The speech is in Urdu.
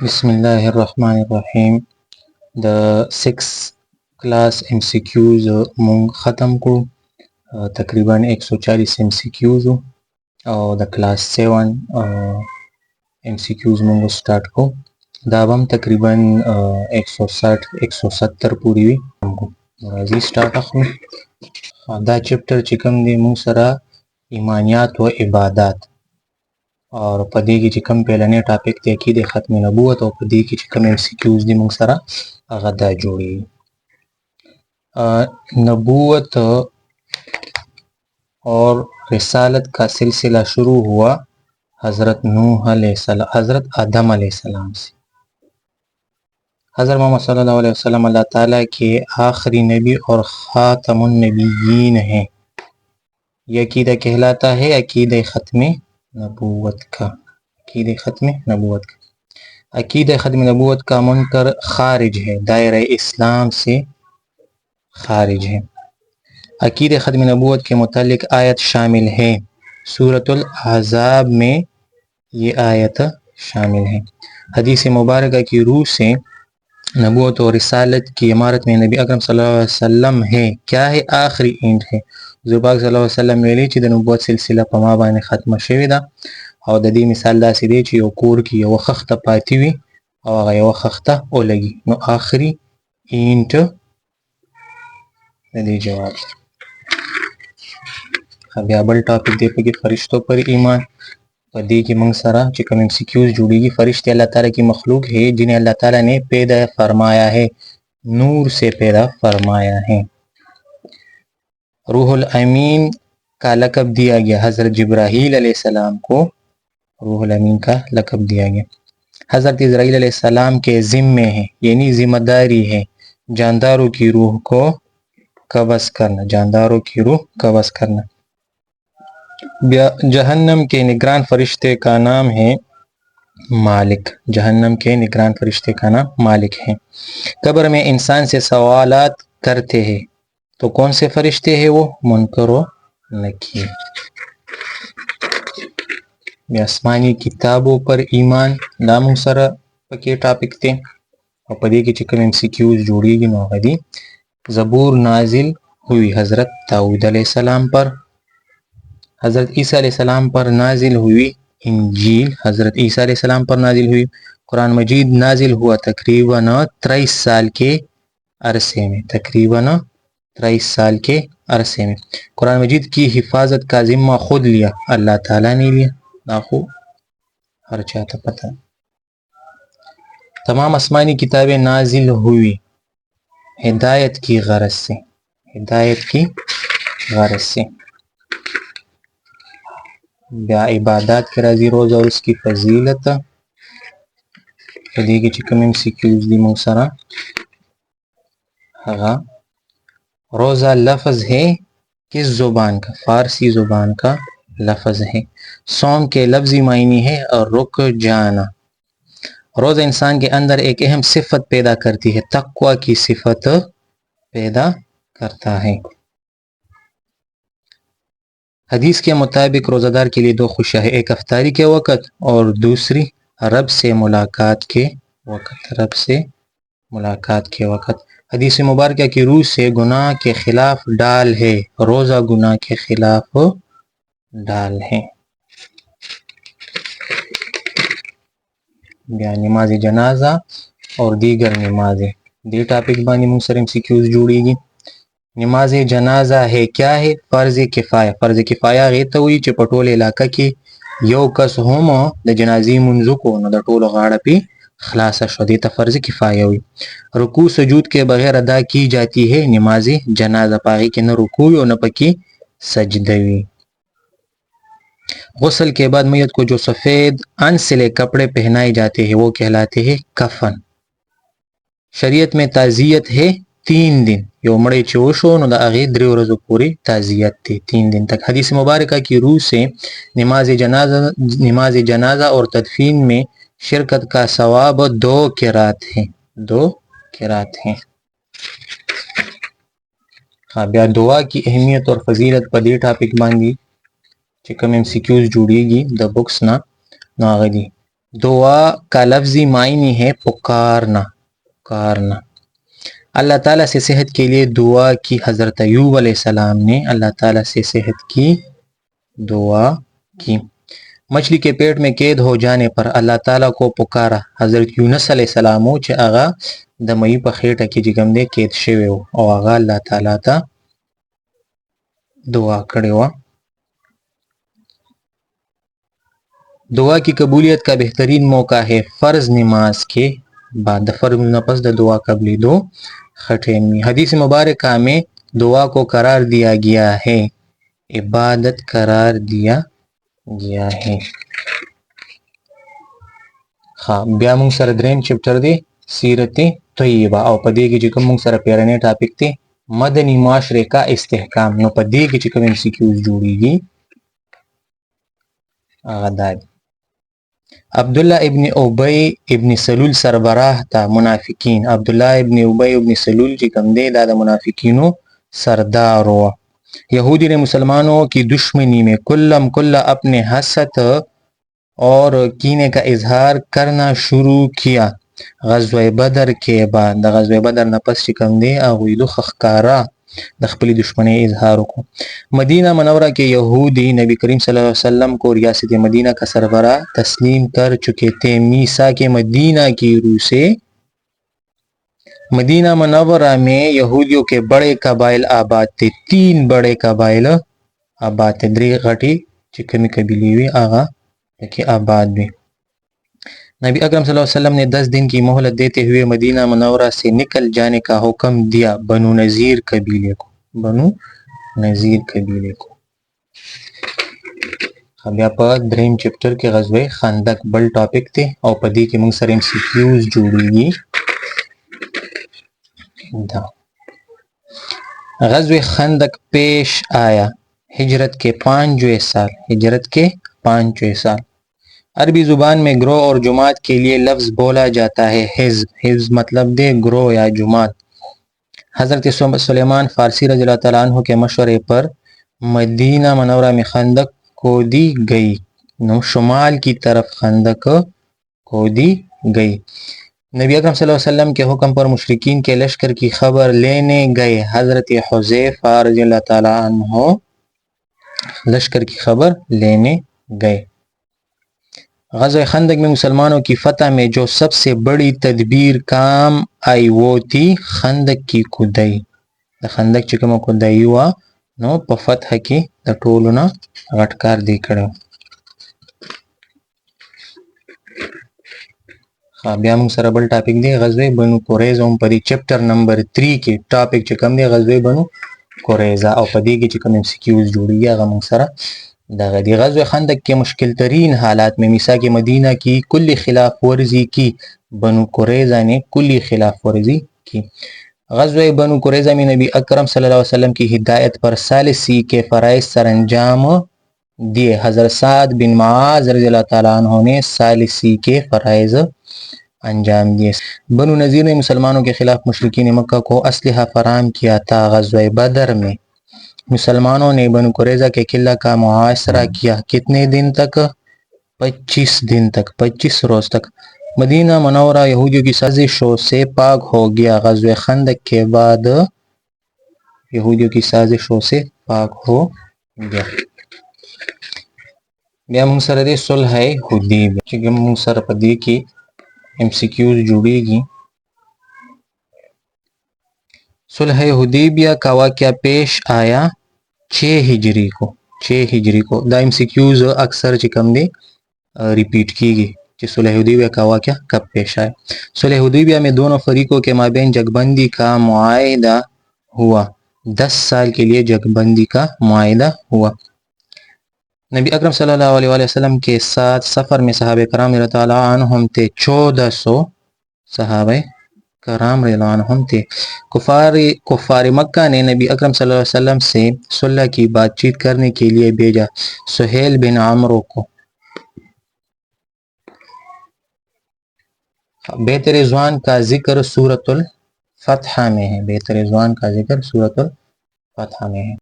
بسم الله الرحمن الرحیم. د 6 کلاس ایم سی کیوز مونږ ختم کړو. تقریبا 140 ایم سی کیوز او د کلاس 7 ایم سی کیوز مونږ سٹارټ کړو. دا به هم تقریبا 160 170 پورې وي. راځي سٹارټ اخلو. دا چپټر چې کوم دی مونږ سره ایمانیات و عبادات، اور په دې کې چې کوم پیلنی ټاپک دی عقیده ختم نبوت، او په دې کې چې کوم ایم سی کیوز دی مونږ سره هغه دا جوړي. نبوت اور رسالت کا سلسلہ شروع ہوا حضرت نوح علیہ السلام، حضرت آدم علیہ السلام سے. حضرت محمد صلی اللہ علیہ وسلم اللہ تعالیٰ کے آخری نبی اور خاتم النبیین ہیں. یہ عقیدہ کہلاتا ہے عقیدہ ختم نبوت کا. عقیدہ ختم نبوت کا. عقیدہ ختم نبوت کا منکر خارج ہے، دائرہ اسلام سے خارج ہے. عقیدہ ختم نبوت کے متعلق آیت شامل ہے. سورۃ الاحزاب میں یہ آیت شامل ہے. حدیث مبارکہ کی روح سے نبوت اور رسالت کی عمارت میں نبی اکرم صلی اللہ علیہ وسلم ہے. کیا ہے؟ آخری اینڈ ہے. حضور پاک صلی الله علیه وسلم ویلي چې د نبوت سلسله په ما باندې ختمه شوې ده، او د دې مثال داسې دی چې یو کور کې یوه خښته پاتې وي او هغه یوه خښته ولګي، نو آخري اینډ د دې جواب. بیا بل ټاپک دی پکې فرشتوں پر ایمان. په دې کې موږ سره چې کوم ایم سی کیوز جوړیږي، فرشتے اللہ تعالیٰ کی مخلوق ہے جنہیں اللہ تعالیٰ نے پیدا فرمایا ہے، نور سے پیدا فرمایا ہے. روح الامین کا لقب دیا گیا حضرت جبرائیل علیہ السلام کو. روح الامین کا لقب دیا گیا. حضرت اسرائیل علیہ السلام کے ذمے ہے، یعنی ذمہ داری ہے جانداروں کی روح کو قبض کرنا، جانداروں کی روح قبض کرنا. جہنم کے نگران فرشتے کا نام ہے مالک. جہنم کے نگران فرشتے کا نام مالک ہے. قبر میں انسان سے سوالات کرتے ہیں تو کون سے فرشتے ہیں؟ وہ منکر و نکیر. آسمانی کتابوں پر ایمان دا مونږ سره پکې ټاپک دی، او په دې کې چې کوم ایم سی کیوز جوړیږي نو هغه دي. زبور نازل ہوئی حضرت داؤد علیہ السلام پر. حضرت عیسیٰ علیہ السلام پر نازل ہوئی انجیل. حضرت عیسیٰ علیہ السلام پر نازل ہوئی. قرآن مجید نازل ہوا تقریباً 23 سال کے عرصے میں. تقریباً 23 سال کے عرصے میں. قرآن مجید کی حفاظت کا ذمہ خود لیا، اللہ تعالیٰ نے لیا. ناخو ہر چاہتا پتہ. تمام آسمانی کتابیں نازل ہوئی ہدایت کی غرض سے. ہدایت کی غرض سے. بیا عبادات کے راضی روزہ اور اس کی فضیلت. فدی کی چکم ایم سی کیوز دی مونږ سره هغه روزہ لفظ ہے کس زبان کا؟ فارسی زبان کا لفظ ہے. صوم کے لفظی معنی ہے اور رک جانا. روزہ انسان کے اندر ایک اہم صفت پیدا کرتی ہے، تقوی کی صفت پیدا کرتا ہے. حدیث کے مطابق روزہ دار کے لیے دو خوشیاں ہیں، ایک افطاری کے وقت اور دوسری رب سے ملاقات کے وقت. رب سے ملاقات کے وقت. حدیث مبارکہ کی روح سے گناہ کے خلاف ڈال ہے. روزہ گناہ کے خلاف ڈال ہے. نماز جنازہ اور دیگر نمازیں. دی ٹاپک بانی مونږ سره ایم سی کیوز جوړیږي. نماز جنازہ ہے کیا ہے؟ فرض کفایہ. فرض کفایہ هغې ته وایي چې په ټول علاقه کې یو کس هم د جنازې مونځ وکړو نو د ټولو غاړه پې خلاصه شوه، دې ته فرض کفایه وي. رکوع سجود کے بغیر ادا کی جاتی ہے نماز جنازہ. په هغې کې نه رکوع او نه پکې سجدہ وي. غسل کے بعد میت کو جو سفید ان سلے کپڑے پہنائے جاتے ہیں وہ کہلاتے ہیں کفن. شریعت میں تعزیت ہے 3 دن. یو مړی چې وشو نو د هغې 3 ورځو پورې تعزیت دی، 3 دن تک. حدیث مبارکہ کی روح سے نماز جنازہ اور تدفین میں شرکت کا ثواب 2 قرات ہیں. 2 قرات ہیں. بیا دعا کی اہمیت اور فضیلت په دې ټاپک باندې چې کوم ایم سی کیوز جوړیږي د بکس نه نو هغه دي. دعا کا لفظی معنی ہے پکارنا، پکارنا۔ اللہ تعالیٰ سے صحت کے لیے دعا کی حضرت ایوب علیہ السلام نے اللہ تعالیٰ سے صحت کی دعا کی۔ مچھلی کے پیٹ میں قید ہو جانے پر اللہ تعالیٰ کو پکارا حضرت یونس علیہ السلام چې هغه د مئی په خېټه کې چې کوم دی قید شوی و او هغه الله تعالیٰ ته دعا کړې وه۔ دعا کی قبولیت کا بہترین موقع ہے فرض نماز کے بعد، د فرض نه پس د دعا قبلېدو ښه ټیم وي۔ حدیث مبارکہ میں دعا کو قرار دیا گیا ہے، عبادت قرار دیا گیا ہے۔ بیا موږ سره دریم چپټر دی سیرت طیبه، او په دې کې چې کوم موږ سره پیرنی ټاپک دی مدنی معاشرے کا استحکام، نو په دې کې چې کوم ایم سی کیوز جوړیږي هغه دا دی: عبداللہ ابن ابی ابن سلول سربراہ تا منافقین، عبداللہ ابن ابی ابن سلول چې کوم دی دا د منافقینو سردار و۔ یہودی نے مسلمانوں کی دشمنی میں کلّا اپنے حسد اور کینے کا اظہار کرنا شروع کیا غزوہ بدر کے بعد، د غزوہ بدر نه پس چې کوم دی هغوی د ښکارا د خپلې دشمنۍ اظہار کو۔ مدینہ منورہ کے یہودی نبی کریم صلی اللہ علیہ وسلم کو ریاست مدینہ کا سربراہ تسلیم کر چکے تھے۔ میثاق کے مدینہ کی روح سے مدینہ منورہ میں یہودیوں کے بڑے قبائل آباد تھے، 3 بڑے قبائل آباد تھے، 3 غټي چې کومې قبیلې وي هغه پکې آباد وي۔ نبی اکرم صلی اللہ علیہ وسلم نے 10 دن کی مہلت دیتے ہوئے مدینہ منورہ سے نکل جانے کا حکم دیا بنو نذیر قبیلے کو، بنو نذیر قبیلے کو۔ بیا په دریم چپټر کې غزوه خندق بل ټاپک دی او په دې کې موږ سره ایم سی کیوز جوړیږي دا۔ غزوہ خندق پیش آیا ہجرت کے 5ویں سال، ہجرت کے 5ویں سال۔ عربی زبان میں گروہ اور جماعت کے لیے لفظ بولا جاتا ہے حزب، حزب مطلب دے گروہ یا جماعت۔ حضرت سلیمان فارسی رضی اللہ تعالیٰ عنہ کے مشورے پر مدینہ منورہ میں خندق کھودی گئی، نو شمال کی طرف خندق کھودی گئی۔ نبی اکرم صلی اللہ علیہ وسلم کے حکم پر مشرکین کے لشکر کی خبر لینے گئے حضرت حذیفہ رضی اللہ تعالیٰ عنہ لشکر کی خبر لینے گئے۔ غزوہ خندق میں مسلمانوں کی فتح میں جو سب سے بڑی تدبیر کام آئی وہ تھی خندق کی کھدائی۔ د خندق چې کومه کھدائی وه نو په فتح کې د ټولو نه غټ کار دی کړی. بیا موږ سره بل ټاپک دی غزوه بنو قریظه، هم په دې چپټر نمبر 3 کې ټاپک چې کوم دی غزوه بنو قریظه، او په دې کې چې کوم ایم سی کیوز جوړیږي هغه موږ سره دغه دی۔ غزوہ خندق کے مشکل ترین حالات میں میثاق مدینہ کی کلی خلاف ورزی کی، بنو قریظہ نے کلی خلاف ورزی کی۔ غزوہ بنو قریظہ میں نبی اکرم صلی اللہ علیہ وسلم کی ہدایت پر ثالثی کے فرائض سر انجام دیے۔ حضرت سعد بن معاذ رضی اللہ تعالیٰ عنہ نے ثالثی کے فرائض انجام دیے۔ بنو نذیر نے مسلمانوں کے خلاف مشرکین مکہ کو اسلحہ فراہم کیا تھا۔ غزوہ بدر میں مسلمانوں نے بنو قریظہ کے قلعہ کا محاصرہ کیا، کتنے دن تک؟ 25 دن تک، 25 روز تک۔ مدینہ منورہ یہودیوں کی سازشوں سے پاک ہو گیا۔ غزوہ خندق کے بعد یہودیوں کی سازشوں سے پاک ہو گیا۔ بیا موږ سره دی صلح حدیبیہ چې موږ سره په دې کې ایم سی کیوز جوړیږي۔ صلح حدیبیہ کا واقعہ پیش آیا 6 ہجری کو، 6 ہجری کو۔ دا ایم سی کیوز اکثر چې کوم دی ریپیٹ کیږي کہ صلح حدیبیہ کا واقعہ کب پیش آیا۔ صلح حدیبیہ میں دونوں فریقوں کے مابین جنگ بندی کا معاہدہ ہوا، 10 سال کے لیے جنگ بندی کا معاہدہ ہوا۔ نبی اکرم صلی اللہ علیہ وسلم کے ساتھ سفر میں صحابہ کرام رضی اللہ عنہم تھے، 1400 صحابہ کرام رضی اللہ عنہم تھے۔ کفار مکہ نے نبی اکرم صلی اللہ علیہ وسلم سے صلح کی بات چیت کرنے کے لیے بھیجا سہیل بن عمرو کو۔ بیت رضوان کا ذکر سورۃ الفتح میں ہے، بیت رضوان کا ذکر سورۃ الفتح میں ہے۔